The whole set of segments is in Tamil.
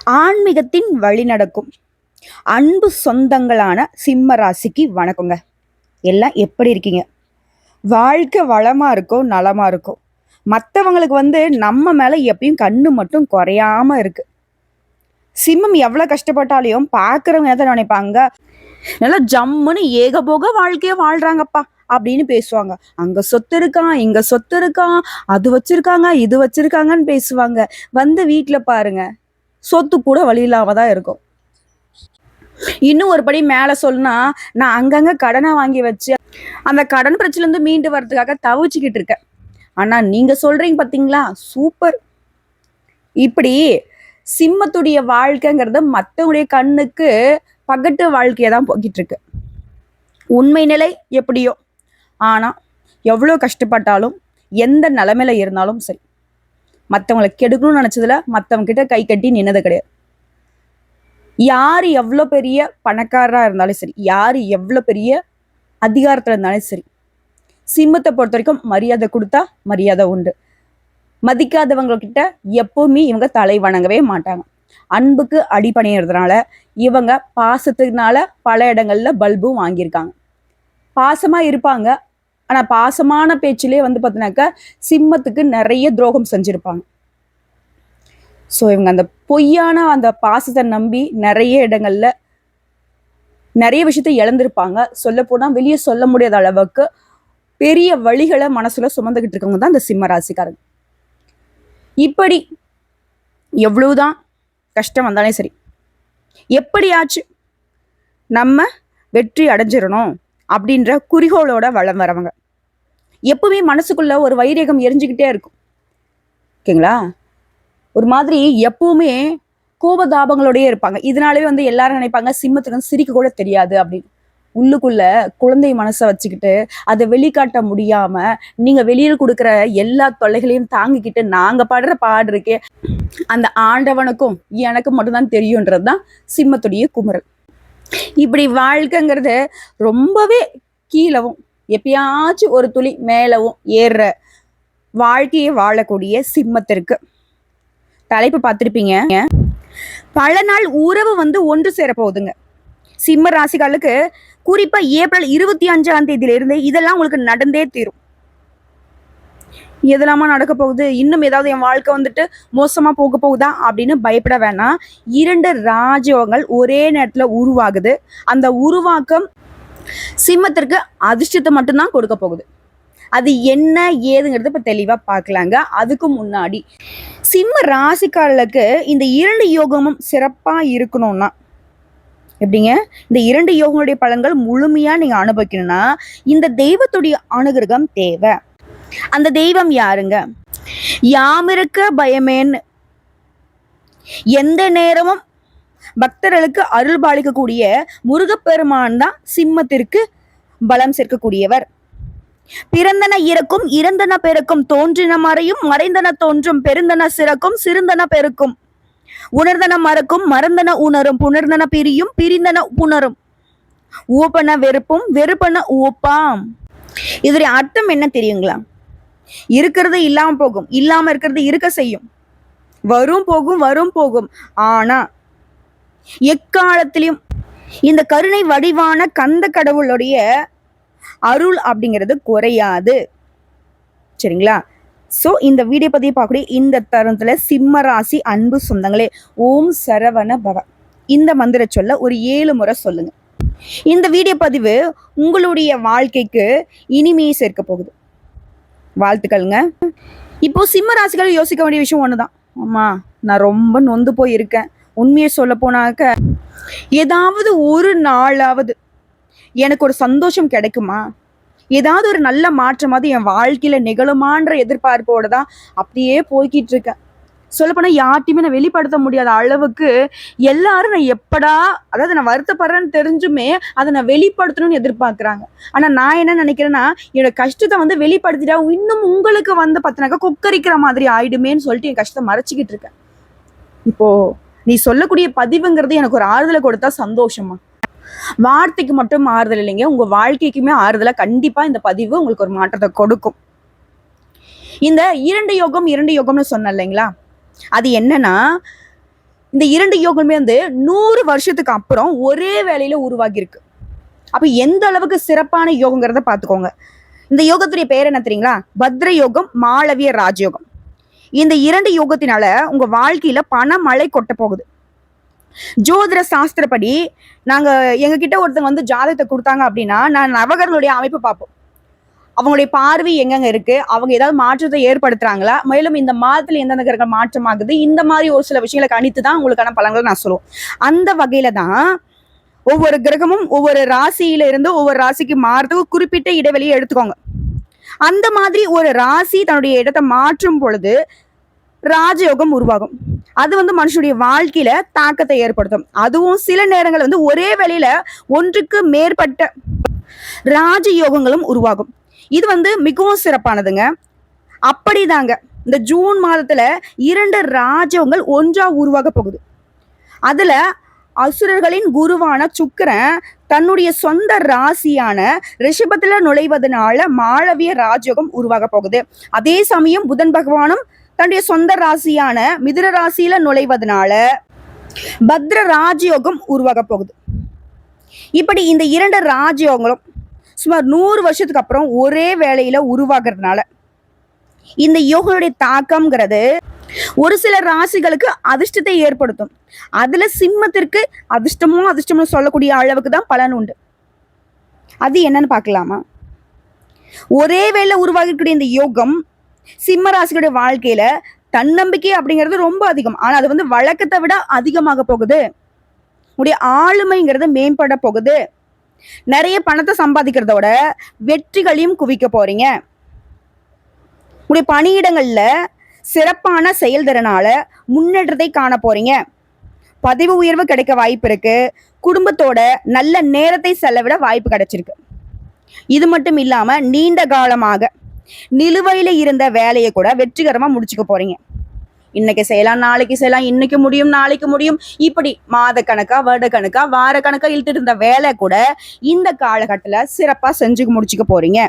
ஆன்மீகத்தின் வழிநடக்கும் அன்பு சொந்தங்களான சிம்ம ராசிக்கு வணக்கங்க. எல்லாம் எப்படி இருக்கீங்க? வாழ்க்கை வளமா இருக்கும், நலமா இருக்கும். மற்றவங்களுக்கு நம்ம மேல எப்பயும் கண்ணு மட்டும் குறையாம இருக்கு. சிம்மம் எவ்வளவு கஷ்டப்பட்டாலையும் பார்க்குறவங்க எதை நினைப்பாங்க, நல்லா ஜம்முன்னு ஏகபோக வாழ்க்கைய வாழ்றாங்கப்பா அப்படின்னு பேசுவாங்க. அங்க சொத்து இருக்கான், இங்க சொத்து இருக்கான், அது வச்சிருக்காங்க, இது வச்சிருக்காங்கன்னு பேசுவாங்க. வீட்டுல பாருங்க, சொத்து கூட வழி இல்லாம தான் இருக்கும். இன்னும் ஒரு படி மேல சொன்னா, நான் அங்கங்க கடனை வாங்கி வச்சு அந்த கடன் பிரச்சனை இருந்து மீண்டு வர்றதுக்காக தவிச்சுக்கிட்டு இருக்கேன். ஆனா நீங்க சொல்றீங்க பாத்தீங்களா, சூப்பர். இப்படி சிம்மத்துடைய வாழ்க்கைங்கிறது மத்தவங்களுடைய கண்ணுக்கு பகட்டு வாழ்க்கையை தான் போக்கிட்டு இருக்கு. உண்மை நிலை எப்படியோ, ஆனா எவ்வளவு கஷ்டப்பட்டாலும் எந்த நிலைமையில இருந்தாலும் சரி, மற்றவங்களை கெடுக்கணும்னு நினைச்சதுல மற்றவங்க கிட்ட கை கட்டி நின்னது கிடையாது. யாரு எவ்வளோ பெரிய பணக்காரரா இருந்தாலும் சரி, யாரு எவ்வளோ பெரிய அதிகாரத்துல இருந்தாலும் சரி, சிம்மத்தை பொறுத்த வரைக்கும் மரியாதை கொடுத்தா மரியாதை உண்டு. மதிக்காதவங்க கிட்ட எப்பவுமே இவங்க தலை வணங்கவே மாட்டாங்க. அன்புக்கு அடிபணியறதுனால இவங்க பாசத்துக்குனால பல இடங்கள்ல பல்பும் வாங்கியிருக்காங்க. பாசமா இருப்பாங்க, ஆனா பாசமான பேச்சிலே பார்த்தீங்கன்னாக்கா சிம்மத்துக்கு நிறைய துரோகம் செஞ்சிருப்பாங்க. ஸோ இவங்க அந்த பொய்யான அந்த பாசத்தை நம்பி நிறைய இடங்கள்ல நிறைய விஷயத்த இழந்திருப்பாங்க. சொல்ல போனா வெளியே சொல்ல முடியாத அளவுக்கு பெரிய வழிகளை மனசுல சுமந்துகிட்டு இருக்கவங்க தான் இந்த சிம்ம ராசிக்காரங்க. இப்படி எவ்வளவுதான் கஷ்டம் வந்தாலும் சரி, எப்படியாச்சும் நம்ம வெற்றி அடைஞ்சிடணும் அப்படின்ற குறிக்கோளோட வளம் வரவங்க. எப்பவுமே மனசுக்குள்ள ஒரு வைரேகம் எரிஞ்சுக்கிட்டே இருக்கும். ஓகேங்களா? ஒரு மாதிரி எப்பவுமே கோபதாபங்களோடயே இருப்பாங்க. இதனாலவே எல்லாரும் நினைப்பாங்க சிம்மத்துக்கு சிரிக்க கூட தெரியாது அப்படின்னு. உள்ளுக்குள்ள குழந்தை மனசை வச்சுக்கிட்டு அதை வெளிக்காட்ட முடியாம நீங்க வெளியில் கொடுக்குற எல்லா தொல்லைகளையும் தாங்கிக்கிட்டு நாங்க பாடுற பாடு இருக்கே, அந்த ஆண்டவனுக்கும் எனக்கு மட்டும்தான் தெரியுன்றதுதான் சிம்மத்துடைய குமுறல். இப்படி வாழ்க்கைங்கிறது ரொம்பவே கீழவும் எப்பயாச்சும் ஒரு துளி மேலவும் ஏறுற வாழ்க்கையை வாழக்கூடிய சிம்மத்திற்கு தலைப்பு பார்த்திருப்பீங்க. பல நாள் உறவு ஒன்று சேர போகுதுங்க. சிம்ம ராசிகளுக்கு குறிப்பா ஏப்ரல் 25 இதெல்லாம் உங்களுக்கு நடந்தே தீரும். எதெல்லாமா நடக்க போகுது, இன்னும் ஏதாவது என் வாழ்க்கை மோசமா போக போகுதா அப்படின்னு பயப்பட வேணாம். 2 ராஜயோகங்கள் ஒரே நேரத்துல உருவாகுது. அந்த உருவாக்கம் சிம்மத்திற்கு அதிர்ஷ்டத்தை மட்டும்தான் கொடுக்க போகுது. அது என்ன ஏதுங்கிறது இப்ப தெளிவா பார்க்கலாங்க. அதுக்கு முன்னாடி சிம்ம ராசிக்காரர்களுக்கு இந்த 2 யோகமும் சிறப்பா இருக்கணும்னா எப்படிங்க, இந்த 2 யோகங்களுடைய பலன்கள் முழுமையா நீங்க அனுபவிக்கணும்னா இந்த தெய்வத்துடைய அனுகிரகம் தேவை. அந்த தெய்வம் யாருங்க? யாமிருக்க பயமேன்னு எந்த நேரமும் பக்தர்களுக்கு அருள் பாலிக்கக்கூடிய முருகப்பெருமான் தான் சிம்மத்திற்கு பலம் சேர்க்கக்கூடியவர். பிறந்தன இறக்கும், இறந்தன பெருக்கும், தோன்றின மறையும், மறைந்தன தோன்றும், பெருந்தன சிறக்கும், சிறுந்தன பெருக்கும், உணர்ந்தன மறக்கும், மறந்தன உணரும், புணர்ந்தன பிரியும், பிரிந்தன புணரும், ஊப்பன வெறுப்பும், வெறுப்பன ஊப்பாம். இதோடைய அர்த்தம் என்ன தெரியுங்களா? இருக்கிறது இல்லாம போகும், இல்லாம இருக்கிறது இருக்க செய்யும், வரும் போகும், வரும் போகும். ஆனா எக்காலத்திலும் இந்த கருணை வடிவான கந்த கடவுளுடைய அருள் அப்படிங்கிறது குறையாது. சரிங்களா? சோ இந்த வீடியோ பதிவு பார்க்கக்கூடிய இந்த தருணத்துல சிம்ம ராசி அன்பு சொந்தங்களே, ஓம் சரவண பவ இந்த மந்திர சொல்ல ஒரு 7 முறை சொல்லுங்க. இந்த வீடியோ பதிவு உங்களுடைய வாழ்க்கைக்கு இனிமையை சேர்க்க போகுது. வாழ்த்துக்கள்ங்க. இப்போ சிம்ம ராசிகள் யோசிக்க வேண்டிய விஷயம் ஒண்ணுதான். ஆமா, நான் ரொம்ப நொந்து போயிருக்கேன். உண்மையை சொல்ல போனாக்க ஏதாவது ஒரு நாளாவது எனக்கு ஒரு சந்தோஷம் கிடைக்குமா, ஏதாவது ஒரு நல்ல மாற்றமாவது என் வாழ்க்கையில நிகழுமான்ற எதிர்பார்ப்போட தான் அப்படியே போய்கிட்டு இருக்கேன். சொல்லப்போனா யார்ட்டையுமே நான் வெளிப்படுத்த முடியாத அளவுக்கு எல்லாரும் நான் எப்படா, அதாவது நான் வருத்தப்படுறேன்னு தெரிஞ்சுமே அதை நான் வெளிப்படுத்தணும்னு எதிர்பார்க்குறாங்க. ஆனா நான் என்ன நினைக்கிறேன்னா, என்னோட கஷ்டத்தை வெளிப்படுத்திட்டா இன்னும் உங்களுக்கு பார்த்தினாக்கா கொக்கரிக்கிற மாதிரி ஆயிடுமேன்னு சொல்லிட்டு என் கஷ்டத்தை மறைச்சிக்கிட்டு இருக்கேன். இப்போ நீ சொல்லக்கூடிய பதிவுங்கிறது எனக்கு ஒரு ஆறுதலை கொடுத்தா சந்தோஷமா. வார்த்தைக்கு மட்டும் ஆறுதல் இல்லைங்க, உங்க வாழ்க்கைக்குமே ஆறுதலா கண்டிப்பா இந்த பதிவு உங்களுக்கு ஒரு மாற்றத்தை கொடுக்கும். இந்த 2 யோகம்னு சொன்ன இல்லைங்களா, அது என்னன்னா இந்த 2 யோகமே 100 வருஷத்துக்கு அப்புறம் ஒரே வேளையில உருவாகி இருக்கு. அப்ப எந்த அளவுக்கு சிறப்பான யோகங்கிறத பாத்துக்கோங்க. இந்த யோகத்துடைய பேர் என்ன தெரியுங்களா? பத்ர யோகம், மாளவிய ராஜயோகம். இந்த 2 யோகத்தினால உங்க வாழ்க்கையில பண மழை கொட்ட போகுது. ஜோதிட சாஸ்திரப்படி நாங்க எங்க கிட்ட ஒருத்தங்க ஜாதகத்தை கொடுத்தாங்க அப்படின்னா, நான் நவகர்களுடைய அமைப்பு பார்ப்போம். அவங்களுடைய பார்வை எங்கெங்க இருக்கு, அவங்க ஏதாவது மாற்றத்தை ஏற்படுத்துறாங்களா, மேலும் இந்த மாதத்துல எந்தெந்த கிரகம் மாற்றமாகுது, இந்த மாதிரி ஒரு சில விஷயங்களை கணித்து தான் உங்களுக்கான பலன்களை நான் சொல்லுவோம். அந்த வகையில தான் ஒவ்வொரு கிரகமும் ஒவ்வொரு ராசியில இருந்து ஒவ்வொரு ராசிக்கு மாறதுக்கு குறிப்பிட்ட இடைவெளியை எடுத்துக்கோங்க. அந்த மாதிரி ஒரு ராசி தன்னுடைய இடத்தை மாற்றும் பொழுது ராஜயோகம் உருவாகும். அது மனுஷனுடைய வாழ்க்கையில தாக்கத்தை ஏற்படுத்தும். அதுவும் சில நேரங்கள் ஒரே வேளையில ஒன்றுக்கு மேற்பட்ட ராஜயோகங்களும் உருவாகும். இது மிகவும் சிறப்பானதுங்க. அப்படிதாங்க இந்த ஜூன் மாதத்துல 2 ராஜயோகங்கள் ஒன்றா உருவாக போகுது. அதுல அசுரர்களின் குருவான சுக்கிரன் தன்னுடைய சொந்த ராசியான ரிஷபத்துல நுழைவதனால மாளவிய ராஜயோகம் உருவாக போகுது. அதே சமயம் புதன் பகவானும் தன்னுடைய சொந்த ராசியான மிதுன ராசியில நுழைவதனால பத்ர ராஜயோகம் உருவாக போகுது. இப்படி இந்த 2 ராஜயோகங்களும் சுமார் 100 வருஷத்துக்கு அப்புறம் ஒரே வேளையில உருவாகிறதுனால இந்த யோகனுடைய தாக்கம்ங்கிறது ஒரு சில ராசிகளுக்கு அதிர்ஷ்டத்தை ஏற்படுத்தும். அதுல சிம்மத்திற்கு அதிர்ஷ்டமோ சொல்லக்கூடிய அளவுக்கு தான் பலன் உண்டு. அது என்னன்னு பார்க்கலாமா? ஒரே வேளை உருவாகக்கூடிய இந்த யோகம் சிம்ம ராசிகளுடைய வாழ்க்கையில தன்னம்பிக்கை அப்படிங்கிறது ரொம்ப அதிகம். ஆனா அது வழக்கத்தை விட அதிகமாக போகுது. உடைய ஆளுமைங்கிறது மேம்பட போகுது. நிறைய பணத்தை சம்பாதிக்கிறதோட வெற்றிகளையும் குவிக்க போறீங்க. உடைய பணியிடங்கள்ல சிறப்பான செயல்திறனால முன்னேற்றத்தை காண போறீங்க. பதவி உயர்வு கிடைக்க வாய்ப்பு இருக்கு. குடும்பத்தோட நல்ல நேரத்தை செலவிட வாய்ப்பு கிடைச்சிருக்கு. இது மட்டும் இல்லாம நீண்ட காலமாக நிலுவையில இருந்த வேலையை கூட வெற்றிகரமா முடிச்சுக்க போறீங்க. இன்னைக்கு செய்யலாம், நாளைக்கு செய்யலாம், இன்னைக்கு முடியும், நாளைக்கு முடியும், இப்படி மாத கணக்கா, வருட கணக்கா, வார கணக்கா இழுத்துட்டு இருந்த வேலை கூட இந்த காலகட்டத்துல சிறப்பா செஞ்சு முடிச்சுக்க போறீங்க.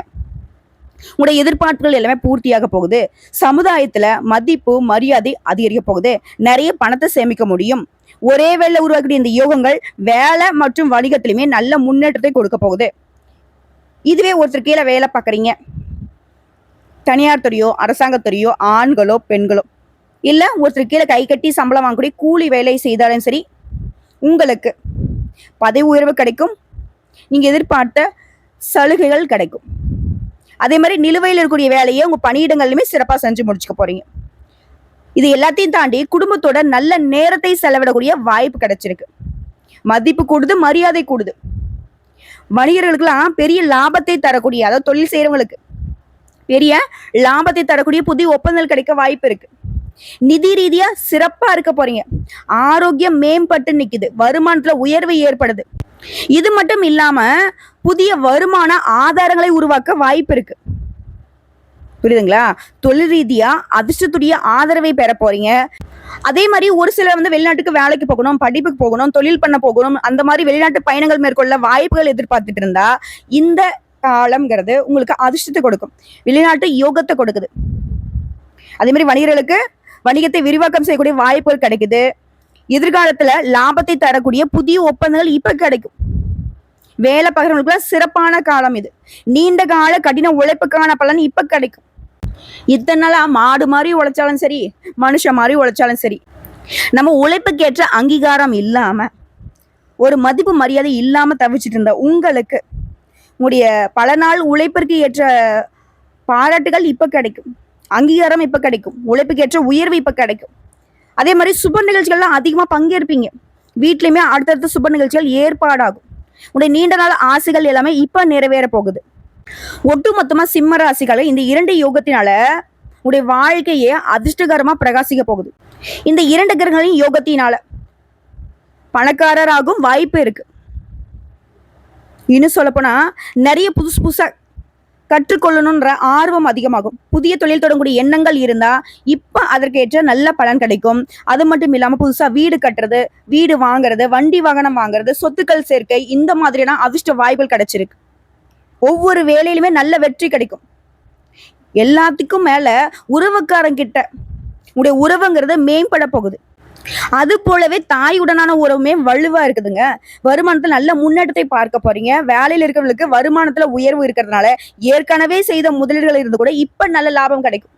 உங்களுடைய எதிர்பார்ப்புகள் எல்லாமே பூர்த்தியாக போகுது. சமுதாயத்துல மதிப்பு மரியாதை அதிகரிக்க போகுது. நிறைய பணத்தை சேமிக்க முடியும். ஒரே வேலை உருவாக்கக்கூடிய இந்த யோகங்கள் வேலை மற்றும் வணிகத்திலுமே நல்ல முன்னேற்றத்தை கொடுக்க போகுது. இதுவே ஒருத்தர் கீழே வேலை பார்க்குறீங்க, தனியார் துறையோ அரசாங்கத்துறையோ, ஆண்களோ பெண்களோ, இல்ல ஒருத்தர் கீழே கை கட்டி சம்பளம் வாங்கக்கூடிய கூலி வேலை செய்தாலும் சரி, உங்களுக்கு பதவி உயர்வு கிடைக்கும். நீங்க எதிர்பார்த்த சலுகைகள் கிடைக்கும். அதே மாதிரி நிலுவையில் இருக்கக்கூடிய வேலையை உங்க பணியிடங்கள்லுமே சிறப்பா செஞ்சு முடிச்சுக்க போறீங்க. இது எல்லாத்தையும் தாண்டி குடும்பத்தோட நல்ல நேரத்தை செலவிடக்கூடிய வாய்ப்பு கிடைச்சிருக்கு. மதிப்பு கூடுது, மரியாதை கூடுது. வணிகர்களுக்கெல்லாம் பெரிய லாபத்தை தரக்கூடிய, அதாவது தொழில் செய்யறவங்களுக்கு பெரிய லாபத்தை தரக்கூடிய புதிய ஒப்பந்தங்கள் கிடைக்க வாய்ப்பு இருக்கு. நிதி ரீதியா சிறப்பா இருக்க போறீங்க. ஆரோக்கியம் மேம்பட்டு நிக்குது. வருமானத்துல உயர்வு ஏற்படுது. இது மட்டும் இல்லாம புதிய வருமான ஆதாரங்களை உருவாக்க வாய்ப்பு இருக்கு. புரியுதுங்களா? தொழில் ரீதியா அதிர்ஷ்டத்துடைய ஆதரவை பெற போறீங்க. அதே மாதிரி ஒரு சிலர் வெளிநாட்டுக்கு வேலைக்கு போகணும், படிப்புக்கு போகணும், தொழில் பண்ண போகணும், அந்த மாதிரி வெளிநாட்டு பயணங்கள் மேற்கொள்ள வாய்ப்புகள் எதிர்பார்த்துட்டு இருந்தா இந்த காலம்ங்கிறது உங்களுக்கு அதிர்ஷ்டத்தை கொடுக்கும். வெளிநாட்டு யோகத்தை கொடுக்குது. அதே மாதிரி வணிகர்களுக்கு வணிகத்தை விரிவாக்கம் செய்யக்கூடிய வாய்ப்புகள் கிடைக்குது. எதிர்காலத்துல லாபத்தை தரக்கூடிய புதிய ஒப்பந்தங்கள் இப்ப கிடைக்கும். வேலை பார்க்குறவங்களுக்கு சிறப்பான காலம் இது. நீண்ட கால கடின உழைப்புக்கான பலன் இப்ப கிடைக்கும். இத்தனை நாளா மாடு மாதிரி உழைச்சாலும் சரி, மனுஷன் மாதிரி உழைச்சாலும் சரி, நம்ம உழைப்புக்கேற்ற அங்கீகாரம் இல்லாம, ஒரு மதிப்பு மரியாதை இல்லாம தவிச்சிட்டு இருந்த உங்களுக்கு உங்களுடைய பல நாள் உழைப்பிற்கு ஏற்ற பாராட்டுகள் இப்ப கிடைக்கும். அங்கீகாரம் இப்ப கிடைக்கும். உழைப்புக்கு ஏற்ற உயர்வு இப்ப கிடைக்கும். அதே மாதிரி சுப நிகழ்ச்சிகள்லாம் அதிகமா பங்கேற்பீங்க. வீட்லயுமே அடுத்தடுத்த சுப நிகழ்ச்சிகள் ஏற்பாடாகும். உடைய நீண்ட நாள் ஆசைகள் எல்லாமே இப்ப நிறைவேற போகுது. ஒட்டுமொத்தமா சிம்ம ராசிகளை இந்த 2 யோகத்தினால உடைய வாழ்க்கையே அதிர்ஷ்டகரமா பிரகாசிக்க போகுது. இந்த 2 கிரகங்களின் யோகத்தினால பணக்காரராகும் வாய்ப்பு இருக்கு. இன்னும் சொல்லப்போனா நிறைய புதுசா கற்றுக்கொள்ளணும்ன்ற ஆர்வம் அதிகமாகும். புதிய தொழில் தொடங்கக்கூடிய எண்ணங்கள் இருந்தா இப்ப அதற்கேற்ற நல்ல பலன் கிடைக்கும். அது மட்டும் இல்லாம புதுசா வீடு கட்டுறது, வீடு வாங்குறது, வண்டி வாகனம் வாங்குறது, சொத்துக்கள் சேர்க்கை, இந்த மாதிரியான அதிர்ஷ்ட வாய்ப்புகள் கிடைச்சிருக்கு. ஒவ்வொரு வேலையிலுமே நல்ல வெற்றி கிடைக்கும். எல்லாத்துக்கும் மேல உறவுக்காரங்கிட்ட உடைய உறவுங்கிறது மேம்பட போகுது. அது போலவே தாயுடனான உறவுமே வலுவா இருக்குதுங்க. வருமானத்துல நல்ல முன்னேற்றத்தை பார்க்க போறீங்க. வேலையில இருக்கிறவங்களுக்கு வருமானத்துல உயர்வு இருக்கிறதுனால ஏற்கனவே செய்த முதலீடுகள் இருந்து கூட இப்ப நல்ல லாபம் கிடைக்கும்.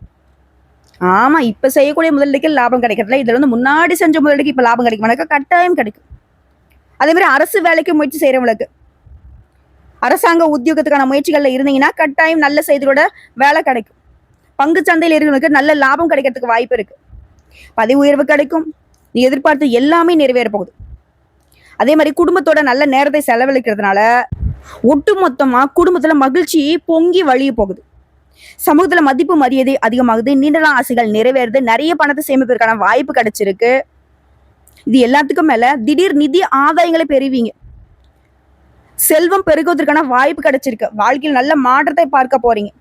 ஆமா, இப்ப செய்யக்கூடிய முதலீடுக்கு லாபம் கிடைக்கிறதுல இதுல வந்து முன்னாடி செஞ்ச முதலீடுக்கு இப்ப லாபம் கிடைக்கும். கட்டாயம் கிடைக்கும். அதே மாதிரி அரசு வேலைக்கு முயற்சி செய்யறவங்களுக்கு, அரசாங்க உத்தியோகத்துக்கான முயற்சிகள்ல இருந்தீங்கன்னா கட்டாயம் நல்ல செய்தியோட வேலை கிடைக்கும். பங்கு சந்தையில் இருக்கிறவங்களுக்கு நல்ல லாபம் கிடைக்கிறதுக்கு வாய்ப்பு இருக்கு. பதவி உயர்வு கிடைக்கும். நீ எதிர்பார்த்து எல்லாமே நிறைவேற போகுது. அதே மாதிரி குடும்பத்தோட நல்ல நேரத்தை செலவழிக்கிறதுனால ஒட்டுமொத்தமா குடும்பத்துல மகிழ்ச்சி பொங்கி வழிய போகுது. சமூகத்துல மதிப்பு மரியாதை அதிகமாகுது. நீண்ட நாள் ஆசைகள் நிறைவேறுது. நிறைய பணத்தை சேமிப்பதற்கான வாய்ப்பு கிடைச்சிருக்கு. இது எல்லாத்துக்கும் மேல திடீர் நிதி ஆதாயங்களை பெறுவீங்க. செல்வம் பெருகுவதற்கான வாய்ப்பு கிடைச்சிருக்கு. வாழ்க்கையில் நல்ல மாற்றத்தை பார்க்க போறீங்க.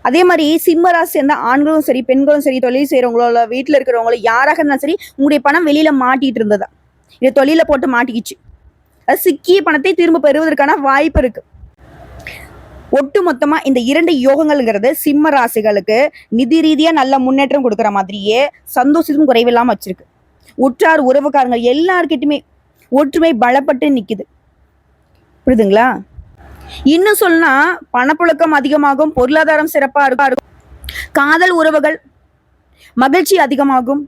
அதே மாதிரி சிம்ம ராசி சேர்ந்த ஆண்களும் சரி, பெண்களும் சரி, தொழில் செய்யறவங்களோ வீட்டுல இருக்கிறவங்களோ யாராக இருந்தாலும் சரி, உங்களுடைய பணம் வெளியில மாட்டிட்டு இருந்ததா, இது தொழில போட்டு மாட்டிக்கிச்சு, அது சிக்கிய பணத்தை திரும்ப பெறுவதற்கான வாய்ப்பு இருக்கு. ஒட்டு மொத்தமா இந்த 2 யோகங்கள்ங்கிறது சிம்ம ராசிகளுக்கு நிதி ரீதியா நல்ல முன்னேற்றம் கொடுக்குற மாதிரியே சந்தோஷத்துக்கும் குறைவில்லாம வச்சிருக்கு. உற்றார் உறவுக்காரங்க எல்லார்கிட்டயுமே ஒற்றுமை பலப்பட்டு நிக்குது. புரியுதுங்களா? இன்னும் சொன்னா பணப்புழக்கம் அதிகமாகும், பொருளாதாரம் சிறப்பா இருக்கும், காதல் உறவுகள் மகிழ்ச்சி அதிகமாகும்.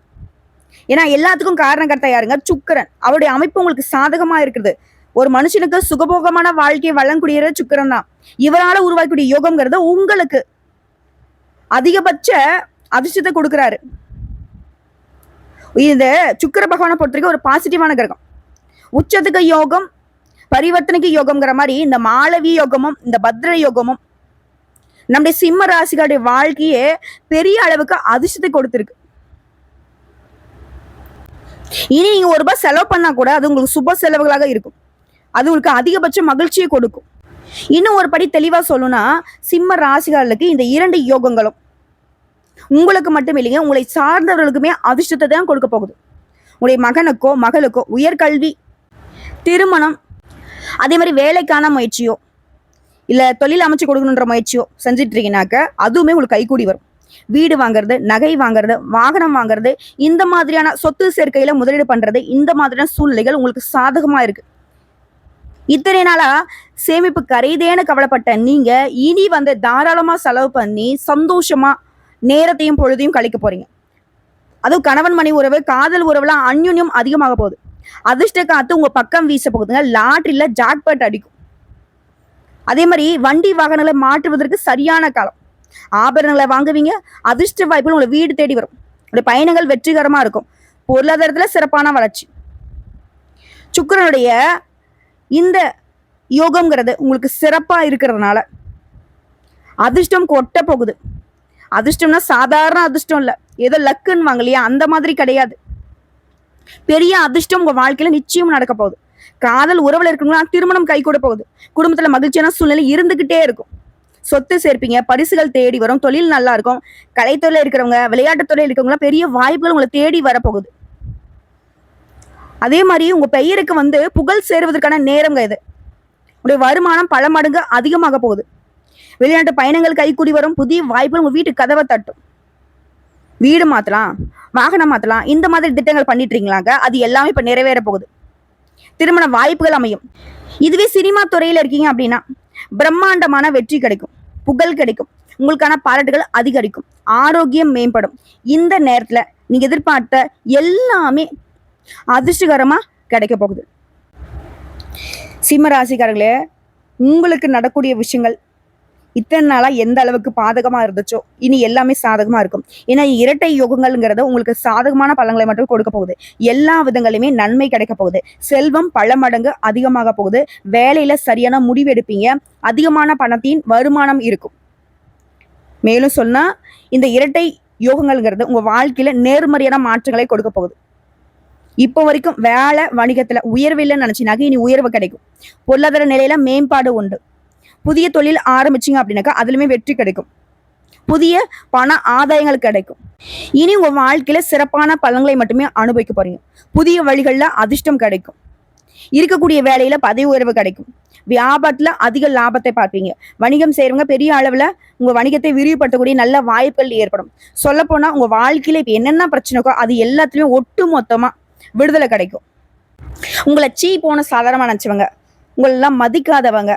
ஏன்னா எல்லாத்துக்கும் காரணம் கர்த்தா யாருங்க? சுக்கிரன். அவருடைய அமைப்பு உங்களுக்கு சாதகமா இருக்குது. ஒரு மனுஷனுக்கு சுகபோகமான வாழ்க்கையை வழங்கக்கூடிய சுக்கிரன் தான். இவரால உருவாக்கக்கூடிய யோகம்ங்கிறது உங்களுக்கு அதிகபட்ச அதிர்ஷ்டத்தை கொடுக்கிறாரு. இந்த சுக்கிர பகவானை பொறுத்த வரைக்கும் ஒரு பாசிட்டிவான கிரகம். உச்சத்துக்கு யோகம், பரிவர்த்தனைக்கு யோகம்ங்கிற மாதிரி இந்த மாளவிய யோகமும் இந்த பத்ர யோகமும் நம்முடைய சிம்ம ராசிகளுடைய வாழ்க்கையே பெரிய அளவுக்கு அதிர்ஷ்டத்தை கொடுத்திருக்கு. இனி நீங்க ₹1 செலவு பண்ணா கூட அது உங்களுக்கு சுப செலவுகளாக இருக்கும். அது உங்களுக்கு அதிகபட்ச மகிழ்ச்சியை கொடுக்கும். இன்னும் ஒரு படி தெளிவா சொல்லணும்னா, சிம்ம ராசிகளுக்கு இந்த 2 யோகங்களும் உங்களுக்கு மட்டும் இல்லைங்க, உங்களை சார்ந்தவர்களுக்குமே அதிர்ஷ்டத்தை தான் கொடுக்க போகுது. உங்களுடைய மகனுக்கோ மகளுக்கோ உயர்கல்வி, திருமணம், அதே மாதிரி வேலைக்கான முயற்சியோ இல்ல தொழில் அமைச்சு கொடுக்கணுன்ற முயற்சியோ செஞ்சுட்டு இருக்கீங்கன்னாக்க அதுவுமே உங்களுக்கு கைகூடி வரும். வீடு வாங்குறது, நகை வாங்குறது, வாகனம் வாங்குறது, இந்த மாதிரியான சொத்து சேர்க்கையில முதலீடு பண்றது, இந்த மாதிரியான சூழ்நிலைகள் உங்களுக்கு சாதகமா இருக்கு. இத்தனை நாளா சேமிப்பு கரைதேன்னு கவலைப்பட்ட நீங்க இனி வந்து தாராளமா செலவு பண்ணி சந்தோஷமா நேரத்தையும் பொழுதையும் கழிக்க போறீங்க. அதுவும் கணவன் மனைவி உறவு, காதல் உறவுலாம் அந்யுன்யம் அதிகமாக போகுது. அதிர்ஷ்ட காத்து உங்க பக்கம் வீச போகுதுங்க. லாட்டரியில ஜாக்பாட் அடிக்கும். அதே மாதிரி வண்டி வாகனங்களை மாற்றுவதற்கு சரியான காலம். ஆபரணங்களை வாங்குவீங்க. அதிர்ஷ்ட வாய்ப்புகள் உங்களை வீடு தேடி வரும். உங்களுடைய பயணங்கள் வெற்றிகரமா இருக்கும். பொருளாதாரத்துல சிறப்பான வளர்ச்சி. சுக்கிரனுடைய இந்த யோகம்ங்கிறது உங்களுக்கு சிறப்பா இருக்கிறதுனால அதிர்ஷ்டம் கொட்ட போகுது. அதிர்ஷ்டம்னா சாதாரண அதிர்ஷ்டம் இல்ல, ஏதோ லக்குன்னு வாங்க இல்லையா, அந்த மாதிரி கிடையாது. பெரிய அதிர்ஷ்டம் உங்க வாழ்க்கையில நிச்சயம் நடக்க போகுது. காதல் உறவுல இருக்கவங்களா திருமணம் கை கூட போகுது. குடும்பத்துல மகிழ்ச்சியான சூழ்நிலை இருந்துகிட்டே இருக்கும். சொத்து சேர்ப்பீங்க, பரிசுகள் தேடி வரும், தொழில் நல்லா இருக்கும். கலைத்துறையில இருக்கிறவங்க, விளையாட்டுத்துறையில இருக்கிறவங்க பெரிய வாய்ப்புகள் உங்களை தேடி வரப்போகுது. அதே மாதிரி உங்க பெயருக்கு வந்து புகழ் சேருவதற்கான நேரம் இது. உங்களுடைய வருமானம் பல மடங்கு அதிகமாக போகுது. வெளிநாட்டு பயணங்கள் கைக்கூடி வரும். புதிய வாய்ப்புகள் உங்க வீட்டு கதவை தட்டும். வீடு மாத்தலாம், வாகனம் மாத்தலாம், இந்த மாதிரி திட்டங்கள் பண்ணிட்டு இருக்கீங்களாங்க, அது எல்லாமே இப்ப நிறைவேற போகுது. திருமண வாய்ப்புகள் அமையும். இதுவே சினிமா துறையில இருக்கீங்க அப்படின்னா பிரம்மாண்டமான வெற்றி கிடைக்கும், புகழ் கிடைக்கும், உங்களுக்கான பாராட்டுகள் அதிகரிக்கும், ஆரோக்கியம் மேம்படும். இந்த நேரத்துல நீங்க எதிர்பார்த்த எல்லாமே அதிர்ஷ்டகரமா கிடைக்க போகுது. சிம்ம ராசிக்காரர்களே, உங்களுக்கு நடக்கூடிய விஷயங்கள் இத்தனை நாளா எந்த அளவுக்கு பாதகமா இருந்துச்சோ இனி எல்லாமே சாதகமா இருக்கும். ஏன்னா இரட்டை யோகங்கள்ங்கிறது உங்களுக்கு சாதகமான பலன்களை மட்டும் கொடுக்க போகுது. எல்லா விதங்களுமே நன்மை கிடைக்க போகுது. செல்வம் பல மடங்கு அதிகமாக போகுது. வேலையில சரியான முடிவு எடுப்பீங்க. அதிகமான பணத்தின் வருமானம் இருக்கும். மேலும் சொன்னா இந்த இரட்டை யோகங்கள்ங்கிறது உங்க வாழ்க்கையில நேர்மறையான மாற்றங்களை கொடுக்க போகுது. இப்போ வரைக்கும் வேலை வணிகத்துல உயர்வில்லைன்னு நினைச்சினாக்க இனி உயர்வு கிடைக்கும். பொருளாதார நிலையில மேம்பாடு உண்டு. புதிய தொழில் ஆரம்பிச்சிங்க அப்படின்னாக்கா அதுலயுமே வெற்றி கிடைக்கும். புதிய பண ஆதாயங்கள் கிடைக்கும். இனி உங்க வாழ்க்கையில சிறப்பான பலன்களை மட்டுமே அனுபவிக்க போறீங்க. புதிய வழிகள்ல அதிர்ஷ்டம் கிடைக்கும். இருக்கக்கூடிய வேலையில பதவி உயர்வு கிடைக்கும். வியாபாரத்துல அதிக லாபத்தை பார்ப்பீங்க. வணிகம் செய்யறவங்க பெரிய அளவுல உங்க வணிகத்தை விரிவுபடுத்தக்கூடிய நல்ல வாய்ப்புகள் ஏற்படும். சொல்ல போனா உங்க வாழ்க்கையில இப்ப என்னென்ன பிரச்சனைக்கோ அது எல்லாத்துலயும் ஒட்டு மொத்தமா விடுதலை கிடைக்கும். உங்களை போன சாதாரணமா நினைச்சவங்க, உங்களெல்லாம் மதிக்காதவங்க,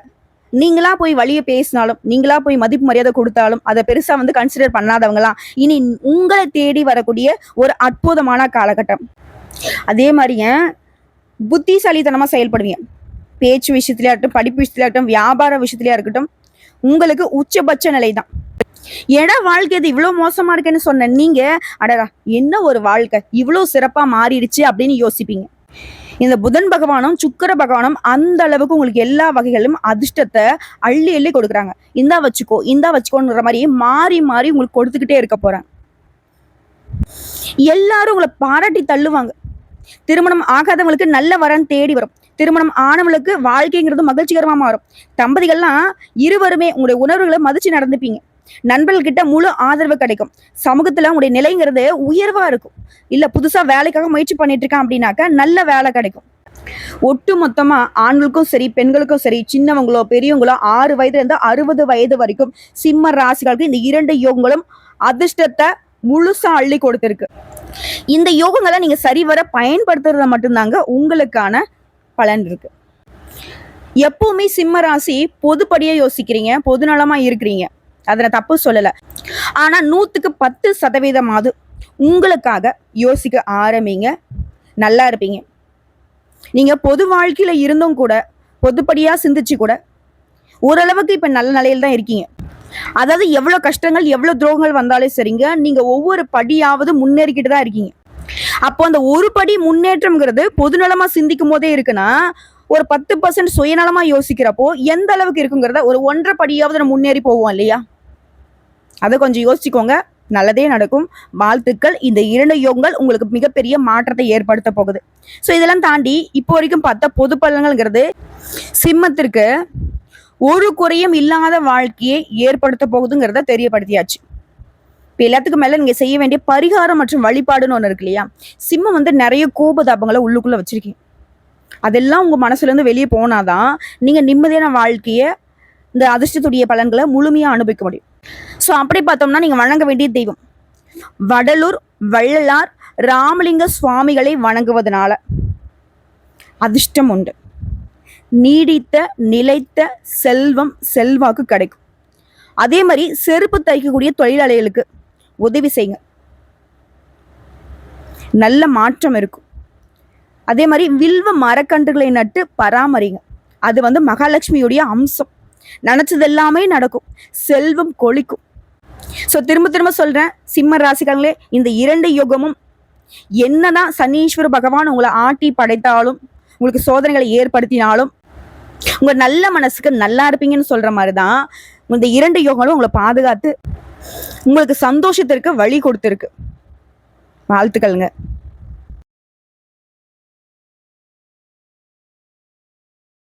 நீங்களா போய் வழிய பேசினாலும், நீங்களா போய் மதிப்பு மரியாதை கொடுத்தாலும் அதை பெருசா கன்சிடர் பண்ணாதவங்களாம் இனி உங்களை தேடி வரக்கூடிய ஒரு அற்புதமான காலகட்டம். அதே மாதிரியே புத்திசாலித்தனமா செயல்படுவீங்க. பேச்சு விஷயத்திலயா இருக்கட்டும், படிப்பு விஷயத்திலயா இருக்கட்டும், வியாபார விஷயத்திலயா இருக்கட்டும், உங்களுக்கு உச்சபட்ச நிலை தான். ஏன்னா வாழ்க்கை அது இவ்வளவு மோசமா இருக்குன்னு சொன்ன நீங்க, அடடா என்ன ஒரு வாழ்க்கை இவ்வளவு சிறப்பா மாறிடுச்சு அப்படின்னு யோசிப்பீங்க. இந்த புதன் பகவானும் சுக்கிர பகவானும் அந்த அளவுக்கு உங்களுக்கு எல்லா வகைகளிலும் அதிர்ஷ்டத்தை அள்ளி அள்ளி கொடுக்குறாங்க. இந்தா வச்சுக்கோன்ற மாதிரி மாறி மாறி உங்களுக்கு கொடுத்துக்கிட்டே இருக்க போறாங்க. எல்லாரும் உங்களை பாராட்டி தள்ளுவாங்க. திருமணம் ஆகாதவங்களுக்கு நல்ல வரன் தேடி வரும். திருமணம் ஆனவங்களுக்கு வாழ்க்கைங்கிறது மகிழ்ச்சிகரமா மாறும். தம்பதிகள்லாம் இருவருமே உங்களுடைய உணர்வுகளை மதிச்சு நடந்துப்பீங்க. நண்பர்கள்கிட்ட முழு ஆதரவு கிடைக்கும். சமூகத்துல உங்களுடைய நிலைங்கிறது உயர்வா இருக்கும். இல்ல புதுசா வேலைக்காக முயற்சி பண்ணிட்டு இருக்கான் அப்படின்னாக்க நல்ல வேலை கிடைக்கும். ஒட்டு மொத்தமா ஆண்களுக்கும் சரி பெண்களுக்கும் சரி, சின்னவங்களோ பெரியவங்களோ 6 வயதுல இருந்து 60 வயது வரைக்கும் சிம்ம ராசிகளுக்கு இந்த 2 யோகங்களும் அதிர்ஷ்டத்தை முழுசா அள்ளி கொடுத்திருக்கு. இந்த யோகங்களை நீங்க சரிவர பயன்படுத்துறத மட்டும்தாங்க உங்களுக்கான பலன் இருக்கு. எப்பவுமே சிம்ம ராசி பொதுப்படியா யோசிக்கிறீங்க, பொதுநலமா இருக்கிறீங்க, அதை தப்பு சொல்லல. ஆனா 100% உங்களுக்காக யோசிக்க ஆரம்பிங்க, நல்லா இருப்பீங்க. நீங்க பொது வாழ்க்கையில இருந்தும் கூட, பொதுப்படியா சிந்திச்சு கூட ஓரளவுக்கு இப்ப நல்ல நிலையில தான் இருக்கீங்க. அதாவது எவ்வளவு கஷ்டங்கள் எவ்வளவு துரோகங்கள் வந்தாலும் சரிங்க, நீங்க ஒவ்வொரு படியாவது முன்னேறிக்கிட்டு தான் இருக்கீங்க. அப்போ அந்த ஒரு படி முன்னேற்றம்ங்கிறது பொதுநலமா சிந்திக்கும் போதே இருக்குன்னா, ஒரு 10% சுயநலமா யோசிக்கிறப்போ எந்த அளவுக்கு இருக்குங்கிறத ஒரு 1.5 படியாவது நம்ம முன்னேறி போவோம் இல்லையா? அதை கொஞ்சம் யோசிச்சுக்கோங்க, நல்லதே நடக்கும். வாழ்த்துக்கள். இந்த 2 யோகங்கள் உங்களுக்கு மிகப்பெரிய மாற்றத்தை ஏற்படுத்த போகுது. ஸோ இதெல்லாம் தாண்டி இப்போ வரைக்கும் பார்த்த பொது பலன்கள்ங்கிறது சிம்மத்திற்கு ஒரு குறையும் இல்லாத வாழ்க்கையை ஏற்படுத்த போகுதுங்கிறத தெரியப்படுத்தியாச்சு. இப்போ எல்லாத்துக்கும் மேல நீங்க செய்ய வேண்டிய பரிகாரம் மற்றும் வழிபாடுன்னு ஒன்று இருக்கு இல்லையா? சிம்மம் நிறைய கோபதாபங்களை உள்ளுக்குள்ள வச்சிருக்கீங்க. அதெல்லாம் உங்க மனசுல இருந்து வெளியே போனாதான் நீங்க நிம்மதியான வாழ்க்கையை, இந்த அதிர்ஷ்டத்துடைய பலன்களை முழுமையா அனுபவிக்க முடியும். ஸோ அப்படி பார்த்தோம்னா நீங்க வணங்க வேண்டிய தெய்வம் வடலூர் வள்ளலார் ராமலிங்க சுவாமிகளை வணங்குவதனால அதிர்ஷ்டம் உண்டு. நீடித்த நிலைத்த செல்வம் செல்வாக்கு கிடைக்கும். அதே மாதிரி செருப்பு தைக்கக்கூடிய தொழிலாளிகளுக்கு உதவி செய்யுங்க, நல்ல மாற்றம் இருக்கும். அதே மாதிரி வில்வ மரக்கன்றுகளை நட்டு பராமரிங்க, அது மகாலட்சுமியுடைய அம்சம். நினைச்சது எல்லாமே நடக்கும், செல்வம் கொளிக்கும். ஸோ திரும்ப திரும்ப சொல்றேன், சிம்ம ராசிக்காரங்களே, இந்த 2 யோகமும் என்னதான் சனீஸ்வர பகவான் உங்களை ஆட்டி படைத்தாலும், உங்களுக்கு சோதனைகளை ஏற்படுத்தினாலும், உங்க நல்ல மனசுக்கு நல்லா இருப்பீங்கன்னு சொல்ற மாதிரிதான் இந்த 2 யோகங்களும் உங்களை பாதுகாத்து உங்களுக்கு சந்தோஷத்திற்கு வழி கொடுத்துருக்கு. வாழ்த்துக்கள்ங்க.